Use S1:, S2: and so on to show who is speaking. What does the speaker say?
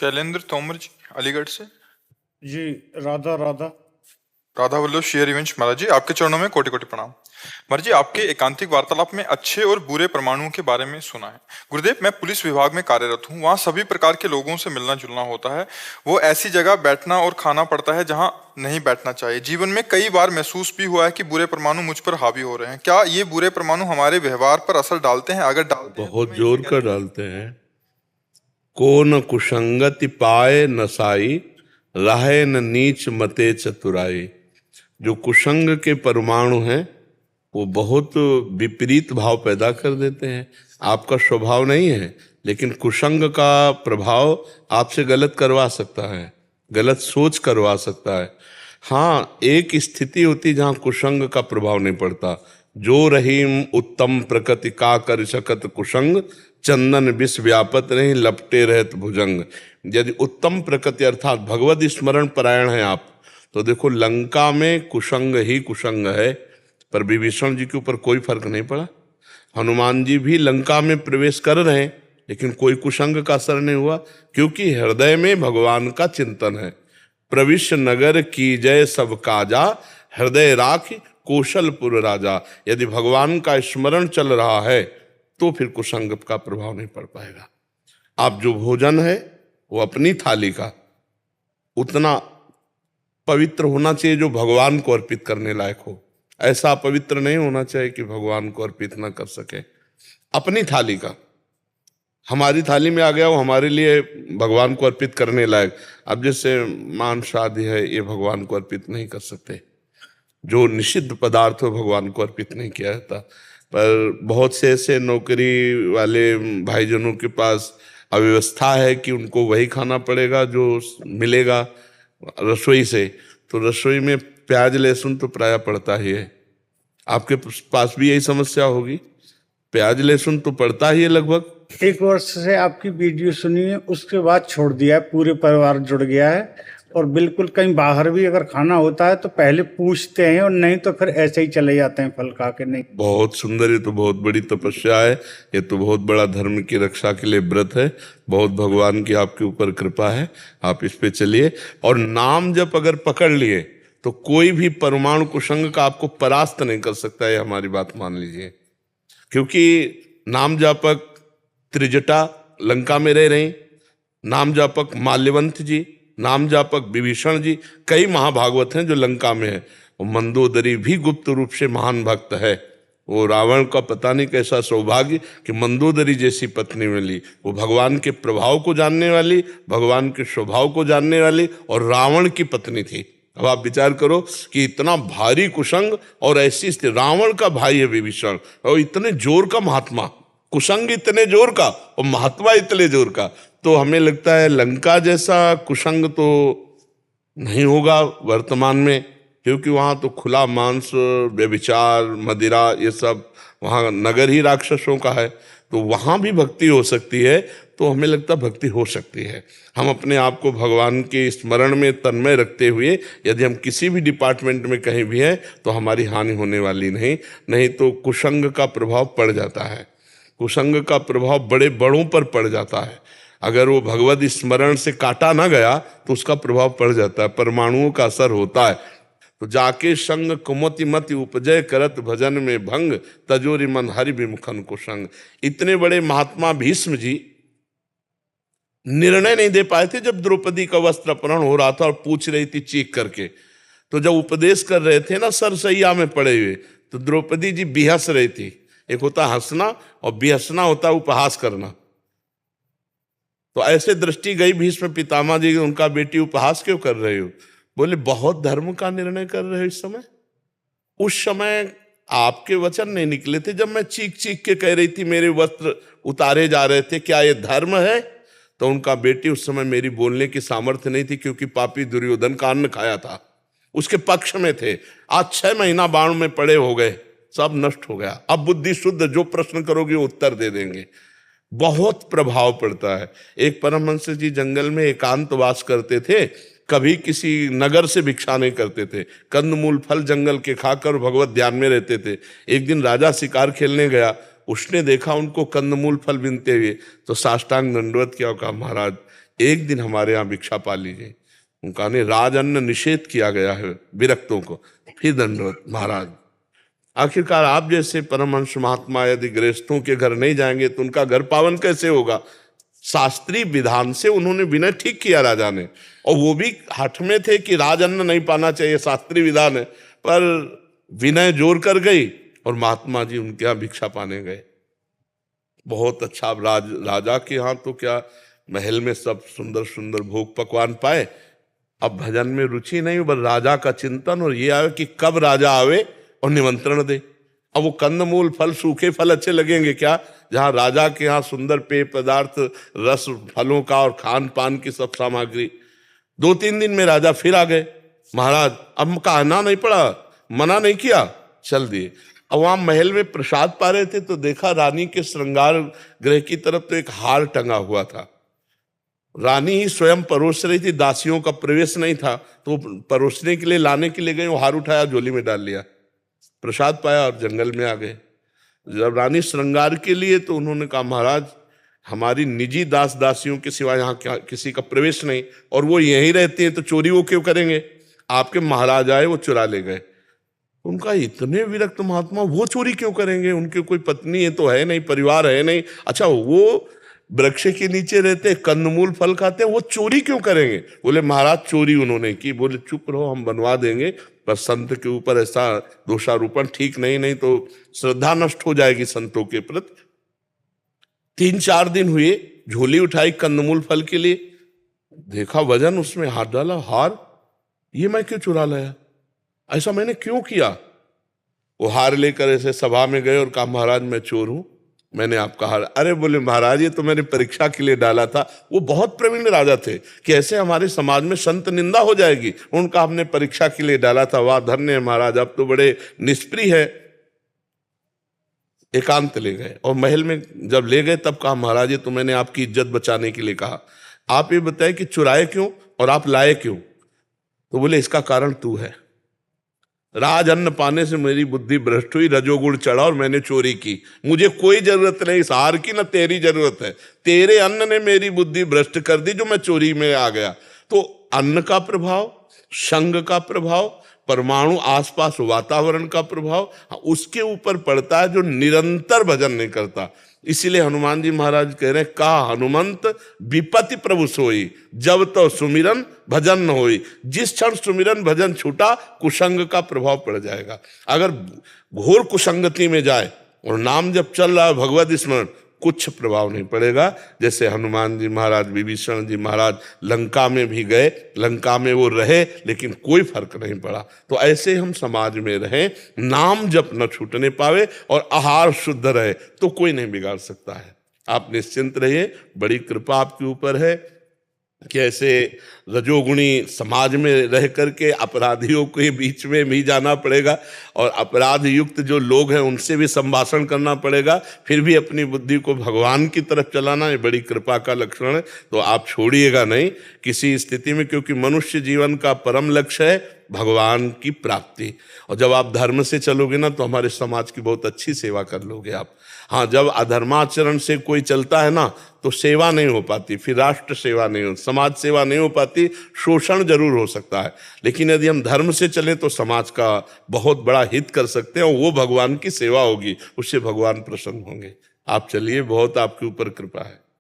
S1: शैलेंद्र तोमर जी, अलीगढ़ से।
S2: जी। राधा राधा
S1: राधा वल्लभ श्री हरिवंश महाराज जी, आपके चरणों में कोटि कोटि प्रणाम। महाराज जी, आपके एकांतिक वार्तालाप में अच्छे और बुरे परमाणुओं के बारे में सुना है। गुरुदेव, मैं पुलिस विभाग में कार्यरत हूँ। वहाँ सभी प्रकार के लोगों से मिलना जुलना होता है। वो ऐसी जगह बैठना और खाना पड़ता है जहाँ नहीं बैठना चाहिए। जीवन में कई बार महसूस भी हुआ है कि बुरे परमाणु मुझ पर हावी हो रहे हैं। क्या ये बुरे परमाणु हमारे व्यवहार पर असर डालते हैं? अगर डालते हैं तो
S3: बहुत जोर का डालते हैं। को न कुसंगति पाए नसाई, रहे न नीच मते चतुराई। जो कुसंग के परमाणु हैं वो बहुत विपरीत भाव पैदा कर देते हैं। आपका स्वभाव नहीं है, लेकिन कुसंग का प्रभाव आपसे गलत करवा सकता है, गलत सोच करवा सकता है। हाँ, एक स्थिति होती जहाँ कुसंग का प्रभाव नहीं पड़ता। जो रहीम उत्तम प्रकृति का कर सकत कुसंग, चंदन विष व्यापत नहीं लपटे रहत भुजंग। यदि उत्तम प्रकृति अर्थात भगवत स्मरण परायण है आप, तो देखो लंका में कुसंग ही कुसंग है, पर विभीषण जी के ऊपर कोई फर्क नहीं पड़ा। हनुमान जी भी लंका में प्रवेश कर रहे हैं, लेकिन कोई कुसंग का असर नहीं हुआ, क्योंकि हृदय में भगवान का चिंतन है। प्रविश्य नगर की जय सब काजा, हृदय राख कौशलपुर राजा। यदि भगवान का स्मरण चल रहा है तो फिर कुसंग का प्रभाव नहीं पड़ पाएगा। आप जो भोजन है वो अपनी थाली का उतना पवित्र होना चाहिए जो भगवान को अर्पित करने लायक हो। ऐसा पवित्र नहीं होना चाहिए कि भगवान को अर्पित ना कर सके। अपनी थाली का, हमारी थाली में आ गया वो हमारे लिए भगवान को अर्पित करने लायक। अब जैसे मांस आदि है, ये भगवान को अर्पित नहीं कर सकते। जो निषिद्ध पदार्थ हो भगवान को अर्पित नहीं किया जाता। पर बहुत से ऐसे नौकरी वाले भाईजनों के पास अव्यवस्था है कि उनको वही खाना पड़ेगा जो मिलेगा रसोई से। तो रसोई में प्याज लहसुन तो प्राय पड़ता ही है। आपके पास भी यही समस्या होगी, प्याज लहसुन तो पड़ता ही है लगभग।
S2: 1 वर्ष से आपकी वीडियो सुनी है, उसके बाद छोड़ दिया है। पूरे परिवार जुड़ गया है और बिल्कुल कहीं बाहर भी अगर खाना होता है तो पहले पूछते हैं, और नहीं तो फिर ऐसे ही चले जाते हैं फल खा के। नहीं,
S3: बहुत सुंदर, ये तो बहुत बड़ी तपस्या है। ये तो बहुत बड़ा धर्म की रक्षा के लिए व्रत है। बहुत भगवान की आपके ऊपर कृपा है, आप इस पे चलिए। और नाम जब अगर पकड़ लिए तो कोई भी परमाणु कुसंग का आपको परास्त नहीं कर सकता है, हमारी बात मान लीजिए। क्योंकि नाम जापक त्रिजटा लंका में रह रही, नाम जापक माल्यवंत जी, नाम जापक विभीषण जी, कई महाभागवत हैं जो लंका में है। और मंदोदरी भी गुप्त रूप से महान भक्त है। वो रावण का पता नहीं कैसा सौभाग्य कि मंदोदरी जैसी पत्नी मिली। वो भगवान के प्रभाव को जानने वाली, भगवान के स्वभाव को जानने वाली, और रावण की पत्नी थी। अब आप विचार करो कि इतना भारी कुसंग और ऐसी स्थिति, रावण का भाई है विभीषण, और इतने जोर का महात्मा, कुसंग इतने जोर का और महात्मा इतने जोर का। तो हमें लगता है लंका जैसा कुसंग तो नहीं होगा वर्तमान में, क्योंकि वहाँ तो खुला मांस, व्यभिचार, मदिरा, ये सब, वहाँ नगर ही राक्षसों का है। तो वहाँ भी भक्ति हो सकती है। तो हमें लगता है भक्ति हो सकती है। हम अपने आप को भगवान के स्मरण में तन्मय रखते हुए यदि हम किसी भी डिपार्टमेंट में कहीं भी हैं तो हमारी हानि होने वाली नहीं तो कुसंग का प्रभाव पड़ जाता है। कुसंग का प्रभाव बड़े बड़ों पर पड़ जाता है। अगर वो भगवत स्मरण से काटा ना गया तो उसका प्रभाव पड़ जाता है, परमाणुओं का असर होता है। तो जाके संग कुमति मति उपजय करत भजन में भंग, तजोरी मन हरि विमुखन कुसंग। इतने बड़े महात्मा भीष्म जी निर्णय नहीं दे पाए थे जब द्रौपदी का वस्त्र अपहरण हो रहा था और पूछ रही थी चीख करके। तो जब उपदेश कर रहे थे ना सरसैया में पड़े हुए, तो द्रौपदी जी बिहस रही थी। एक होता हंसना और बिहसना होता उपहास करना। तो ऐसे दृष्टि गई भीष्म पितामह जी, उनका बेटी उपहास क्यों कर रहे हो? बोले बहुत धर्म का निर्णय कर रहे हो इस समय। उस समय आपके वचन नहीं निकले थे जब मैं चीख चीख के कह रही थी मेरे वस्त्र उतारे जा रहे थे, क्या ये धर्म है? तो उनका बेटी उस समय मेरी बोलने की सामर्थ्य नहीं थी, क्योंकि पापी दुर्योधन का अन्न खाया था, उसके पक्ष में थे। आज 6 महीना बाण में पड़े हो गए, सब नष्ट हो गया। अब बुद्धि शुद्ध, जो प्रश्न करोगे उत्तर दे देंगे। बहुत प्रभाव पड़ता है। एक परमहंस जी जंगल में एकांतवास करते थे, कभी किसी नगर से भिक्षा नहीं करते थे, कंदमूल फल जंगल के खाकर भगवत ध्यान में रहते थे। एक दिन राजा शिकार खेलने गया, उसने देखा उनको कंदमूल फल बिनते हुए, तो साष्टांग दंडवत किया, कहा महाराज एक दिन हमारे यहाँ भिक्षा पा लीजिए। उनका नहीं, राज अन्न निषेध किया गया है विरक्तों को। फिर दंडवत महाराज। आखिरकार आप जैसे परमहंस महात्मा यदि गृहस्थों के घर नहीं जाएंगे तो उनका घर पावन कैसे होगा? शास्त्रीय विधान से उन्होंने विनय ठीक किया राजा ने, और वो भी हठ में थे कि राजअन्न नहीं पाना चाहिए, शास्त्रीय विधान है, पर विनय जोर कर गई और महात्मा जी उनके यहाँ भिक्षा पाने गए। बहुत अच्छा। अब राजा के यहाँ तो क्या महल में सब सुंदर सुंदर भोग पकवान पाए। अब भजन में रुचि नहीं, बस राजा का चिंतन, और ये आवे कि कब राजा आवे और निमंत्रण दे। अब वो कंदमूल फल, सूखे फल अच्छे लगेंगे क्या? जहां राजा के यहाँ सुंदर पेय पदार्थ, रस फलों का और खान पान की सब सामग्री। 2-3 दिन में राजा फिर आ गए। महाराज अब कहना नहीं पड़ा, मना नहीं किया, चल दिए। अब वहां महल में प्रसाद पा रहे थे तो देखा रानी के श्रृंगार गृह की तरफ तो एक हार टंगा हुआ था। रानी ही स्वयं परोस रही थी, दासियों का प्रवेश नहीं था, तो परोसने के लिए लाने के लिए गए, वो हार उठाया, झोली में डाल लिया, प्रसाद पाया और जंगल में आ गए। जब रानी श्रृंगार के लिए, तो उन्होंने कहा महाराज हमारी निजी दास दासियों के सिवा यहाँ किसी का प्रवेश नहीं, और वो यहीं रहती हैं तो चोरी वो क्यों करेंगे? आपके महाराज आए, वो चुरा ले गए। उनका इतने विरक्त महात्मा, वो चोरी क्यों करेंगे? उनके कोई पत्नी है तो है नहीं, परिवार है नहीं। अच्छा, वो वृक्ष के नीचे रहते, कंदमूल फल खाते, वो चोरी क्यों करेंगे? बोले महाराज चोरी उन्होंने की। बोले चुप रहो, हम बनवा देंगे, पर संत के ऊपर ऐसा दोषारोपण ठीक नहीं, नहीं तो श्रद्धा नष्ट हो जाएगी संतों के प्रति। 3-4 दिन हुए, झोली उठाई कंदमूल फल के लिए, देखा वजन, उसमें हाथ डाला, हार, ये मैं क्यों चुरा लाया? ऐसा मैंने क्यों किया? वो हार लेकर ऐसे सभा में गए और कहा महाराज मैं चोर हूं, मैंने आपका हार। अरे बोले महाराज ये तो मैंने परीक्षा के लिए डाला था। वो बहुत प्रवीण राजा थे कि ऐसे हमारे समाज में संत निंदा हो जाएगी, उनका हमने परीक्षा के लिए डाला था। वाह धन्य है महाराज, आप तो बड़े निष्प्रिय है। एकांत ले गए और महल में जब ले गए तब कहा महाराज ये तो मैंने आपकी इज्जत बचाने के लिए कहा, आप ये बताए कि चुराए क्यों और आप लाए क्यों? तो बोले इसका कारण तू है। राज अन्न पाने से मेरी बुद्धि भ्रष्ट हुई, रजोगुण चढ़ा और मैंने चोरी की। मुझे कोई जरूरत नहीं इस हार की, ना तेरी जरूरत है। तेरे अन्न ने मेरी बुद्धि भ्रष्ट कर दी जो मैं चोरी में आ गया। तो अन्न का प्रभाव, संग का प्रभाव, परमाणु आसपास वातावरण का प्रभाव उसके ऊपर पड़ता है जो निरंतर भजन नहीं करता। इसीलिए हनुमान जी महाराज कह रहे हैं का हनुमंत विपत्ति प्रभु सोई, जब तो सुमिरन भजन न होई। जिस क्षण सुमिरन भजन छूटा कुसंग का प्रभाव पड़ जाएगा। अगर घोर कुसंगति में जाए और नाम जब चल रहा है भगवत स्मरण, कुछ प्रभाव नहीं पड़ेगा। जैसे हनुमान जी महाराज, विभीषण जी महाराज लंका में भी गए, लंका में वो रहे लेकिन कोई फर्क नहीं पड़ा। तो ऐसे हम समाज में रहें, नाम जप न छूटने पावे और आहार शुद्ध रहे तो कोई नहीं बिगाड़ सकता है। आप निश्चिंत रहिए, बड़ी कृपा आपके ऊपर है कि ऐसे रजोगुणी समाज में रह करके अपराधियों के बीच में भी जाना पड़ेगा और अपराध युक्त जो लोग हैं उनसे भी संभाषण करना पड़ेगा, फिर भी अपनी बुद्धि को भगवान की तरफ चलाना, ये बड़ी कृपा का लक्षण है। तो आप छोड़िएगा नहीं किसी स्थिति में, क्योंकि मनुष्य जीवन का परम लक्ष्य है भगवान की प्राप्ति। और जब आप धर्म से चलोगे ना तो हमारे समाज की बहुत अच्छी सेवा कर लोगे आप। हाँ, जब अधर्माचरण से कोई चलता है ना तो सेवा नहीं हो पाती, फिर राष्ट्र सेवा नहीं हो, समाज सेवा नहीं हो पाती, शोषण जरूर हो सकता है। लेकिन यदि हम धर्म से चलें तो समाज का बहुत बड़ा हित कर सकते हैं और वो भगवान की सेवा होगी, उससे भगवान प्रसन्न होंगे। आप चलिए, बहुत आपके ऊपर कृपा है।